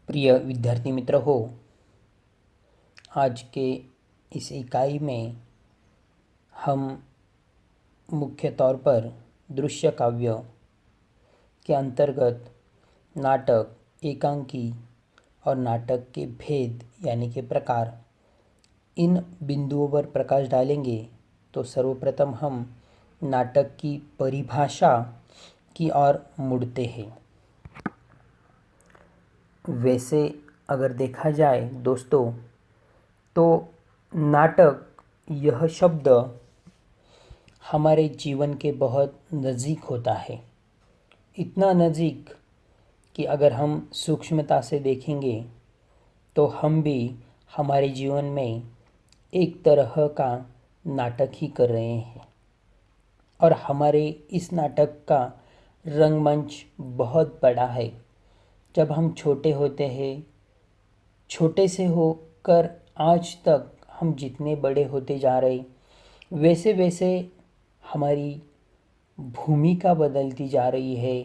प्रिय विद्यार्थी मित्र हो, आज के इस इकाई में हम मुख्य तौर पर दृश्य काव्य के अंतर्गत नाटक, एकांकी और नाटक के भेद यानी कि प्रकार, इन बिंदुओं पर प्रकाश डालेंगे। तो सर्वप्रथम हम नाटक की परिभाषा की ओर मुड़ते हैं। वैसे अगर देखा जाए दोस्तों, तो नाटक यह शब्द हमारे जीवन के बहुत नज़दीक होता है। इतना नज़दीक कि अगर हम सूक्ष्मता से देखेंगे तो हम भी हमारे जीवन में एक तरह का नाटक ही कर रहे हैं। और हमारे इस नाटक का रंगमंच बहुत बड़ा है। जब हम छोटे होते हैं, छोटे से होकर आज तक हम जितने बड़े होते जा रहे, वैसे वैसे हमारी भूमिका बदलती जा रही है,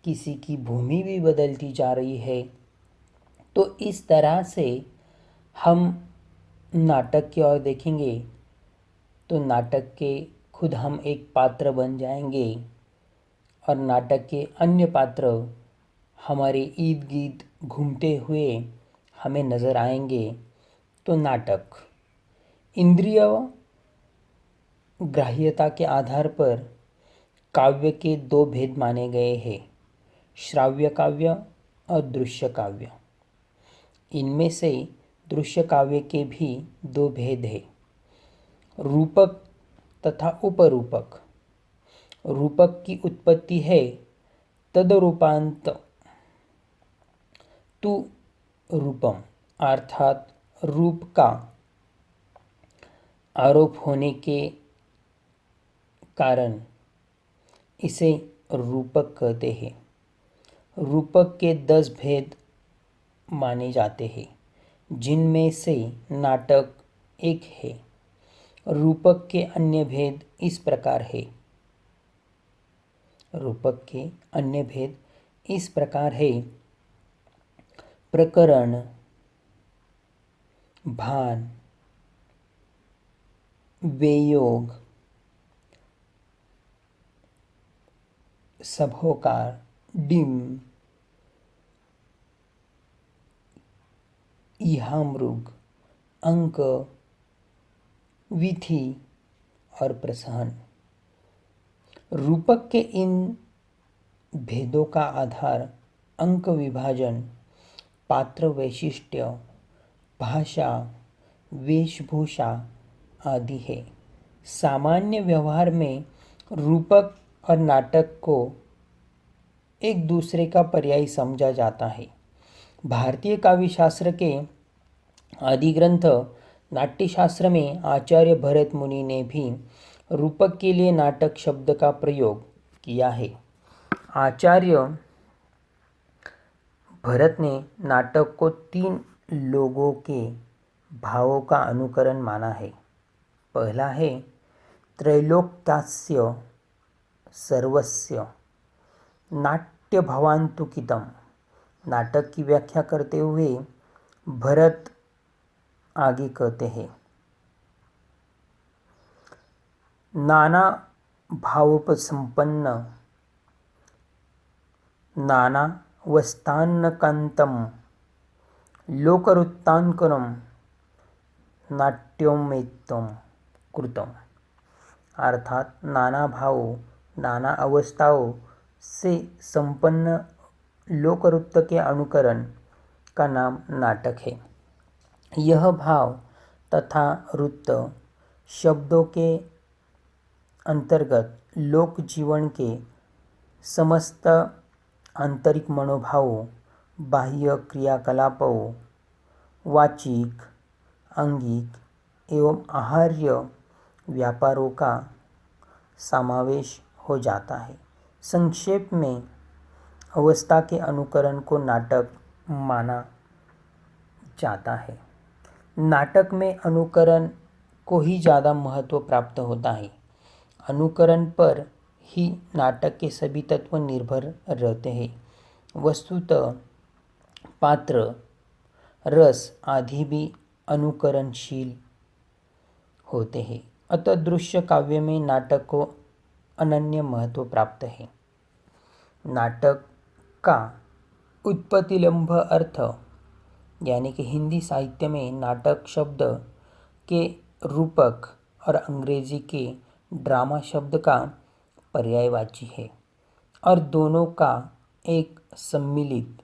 किसी की भूमि भी बदलती जा रही है। तो इस तरह से हम नाटक की ओर देखेंगे तो नाटक के खुद हम एक पात्र बन जाएंगे और नाटक के अन्य पात्र हमारे इर्द गिर्द घूमते हुए हमें नज़र आएंगे। तो नाटक इंद्रिय ग्राह्यता के आधार पर काव्य के दो भेद माने गए हैं, श्राव्य काव्य और दृश्य काव्य। इनमें से दृश्य काव्य के भी दो भेद हैं, रूपक तथा उपरूपक। रूपक की उत्पत्ति है तदरूपांत तु रूपम, अर्थात रूप का आरोप होने के कारण इसे रूपक कहते हैं। रूपक के 10 भेद माने जाते हैं, जिनमें से नाटक एक है। रूपक के अन्य भेद इस प्रकार है। रूपक के अन्य भेद इस प्रकार है: प्रकरण, भान, वेयोग, सभोकार, डिम्ब, इहामृग, अंक, विधि और प्रसहन। रूपक के इन भेदों का आधार अंक विभाजन, पात्र वैशिष्ट्य, भाषा, वेशभूषा आदि है। सामान्य व्यवहार में रूपक और नाटक को एक दूसरे का पर्याय समझा जाता है। भारतीय काव्य शास्त्र के आदि ग्रंथ नाट्यशास्त्र में आचार्य भरत मुनि ने भी रूपक के लिए नाटक शब्द का प्रयोग किया है। आचार्य भरत ने नाटक को 3 लोगों के भावों का अनुकरण माना है। पहला है त्रैलोक्यास्य सर्वस्य नाट्य भवान्तुकितम। नाटक की व्याख्या करते हुए भरत आगे कहते हैं, नाना भावोपसंपन्न नानावस्थानकान्तं लोकवृत्तानुकरणं नाट्यमेतं कृतम्। अर्थात नाना भावों, नाना अवस्थाओं से संपन्न लोकवृत्त के अनुकरण का नाम नाटक है। यह भाव तथा वृत्त शब्दों के अंतर्गत लोक जीवन के समस्त आंतरिक मनोभावों, बाह्य क्रियाकलापों, वाचिक, अंगिक एवं आहार्य व्यापारों का समावेश हो जाता है। संक्षेप में अवस्था के अनुकरण को नाटक माना जाता है। नाटक में अनुकरण को ही ज़्यादा महत्व प्राप्त होता है। अनुकरण पर ही नाटक के सभी तत्व निर्भर रहते हैं। वस्तुतः पात्र, रस आदि भी अनुकरणशील होते हैं। अतः दृश्य काव्य में नाटक को अनन्य महत्व प्राप्त है। नाटक का उत्पत्तिलंब अर्थ यानी कि हिंदी साहित्य में नाटक शब्द के रूपक और अंग्रेजी के ड्रामा शब्द का पर्यायवाची है और दोनों का एक सम्मिलित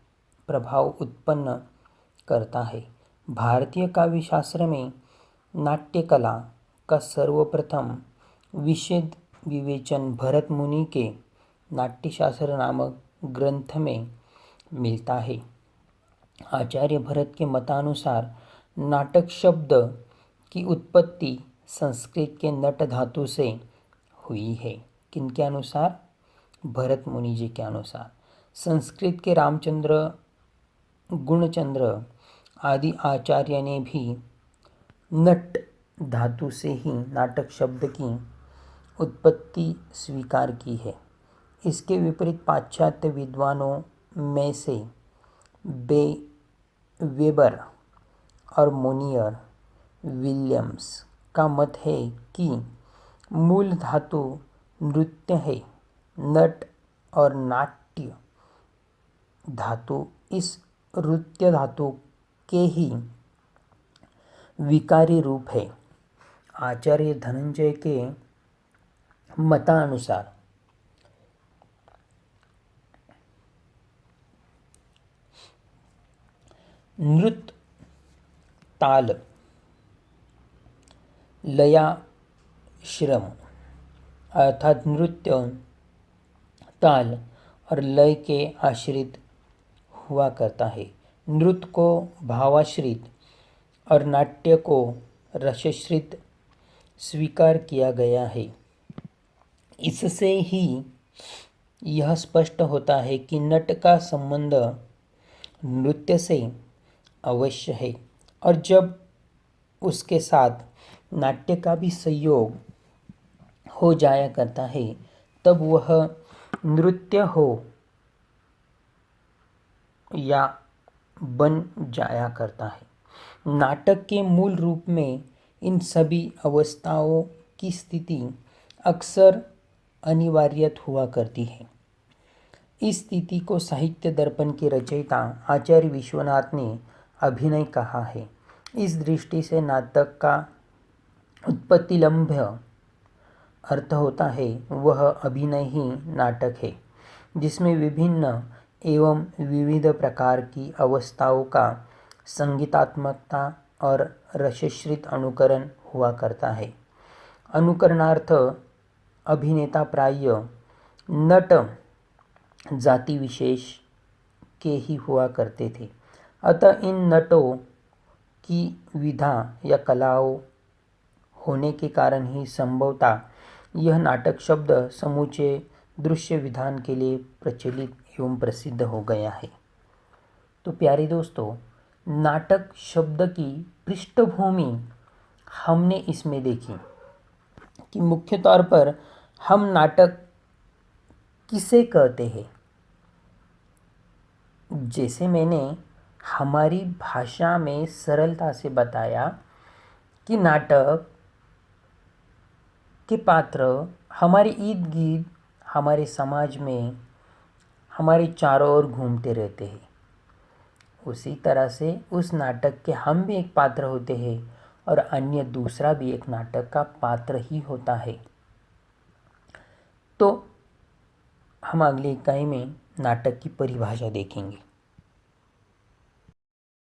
प्रभाव उत्पन्न करता है। भारतीय काव्यशास्त्र में नाट्यकला का सर्वप्रथम विशद विवेचन भरत मुनि के नाट्यशास्त्र नामक ग्रंथ में मिलता है। आचार्य भरत के मतानुसार नाटक शब्द की उत्पत्ति संस्कृत के नट धातु से हुई है। किनके अनुसार? भरत मुनि जी के अनुसार। संस्कृत के रामचंद्र, गुणचंद्र आदि आचार्य ने भी नट धातु से ही नाटक शब्द की उत्पत्ति स्वीकार की है। इसके विपरीत पाश्चात्य विद्वानों में से वेबर और मोनियर विलियम्स का मत है कि मूल धातु नृत्य है। नट और नाट्य धातु इस नृत्य धातु के ही विकारी रूप है। आचार्य धनंजय के मतानुसार नृत्य ताल, लयाश्रम अर्थात नृत्य ताल और लय के आश्रित हुआ करता है। नृत्य को भावाश्रित और नाट्य को रसाश्रित स्वीकार किया गया है। इससे ही यह स्पष्ट होता है कि नट का संबंध नृत्य से अवश्य है और जब उसके साथ नाट्य का भी संयोग हो जाया करता है तब वह नृत्य हो या बन जाया करता है। नाटक के मूल रूप में इन सभी अवस्थाओं की स्थिति अक्सर अनिवार्य हुआ करती है। इस स्थिति को साहित्य दर्पण के रचयिता आचार्य विश्वनाथ ने अभिनय कहा है। इस दृष्टि से नाटक का उत्पत्तिलंब अर्थ होता है वह अभिनय ही नाटक है जिसमें विभिन्न एवं विविध प्रकार की अवस्थाओं का संगीतात्मकता और रसश्रित अनुकरण हुआ करता है। अनुकरणार्थ अभिनेता प्राय नट जाति विशेष के ही हुआ करते थे। अतः इन नटों की विधा या कलाओं होने के कारण ही संभवतः यह नाटक शब्द समूचे दृश्य विधान के लिए प्रचलित एवं प्रसिद्ध हो गया है। तो प्यारे दोस्तों, नाटक शब्द की पृष्ठभूमि हमने इसमें देखी कि मुख्य तौर पर हम नाटक किसे कहते हैं। जैसे मैंने हमारी भाषा में सरलता से बताया कि नाटक के पात्र हमारे इर्द गिर्द हमारे समाज में हमारे चारों ओर घूमते रहते हैं। उसी तरह से उस नाटक के हम भी एक पात्र होते हैं और अन्य दूसरा भी एक नाटक का पात्र ही होता है। तो हम अगली इकाई में नाटक की परिभाषा देखेंगे।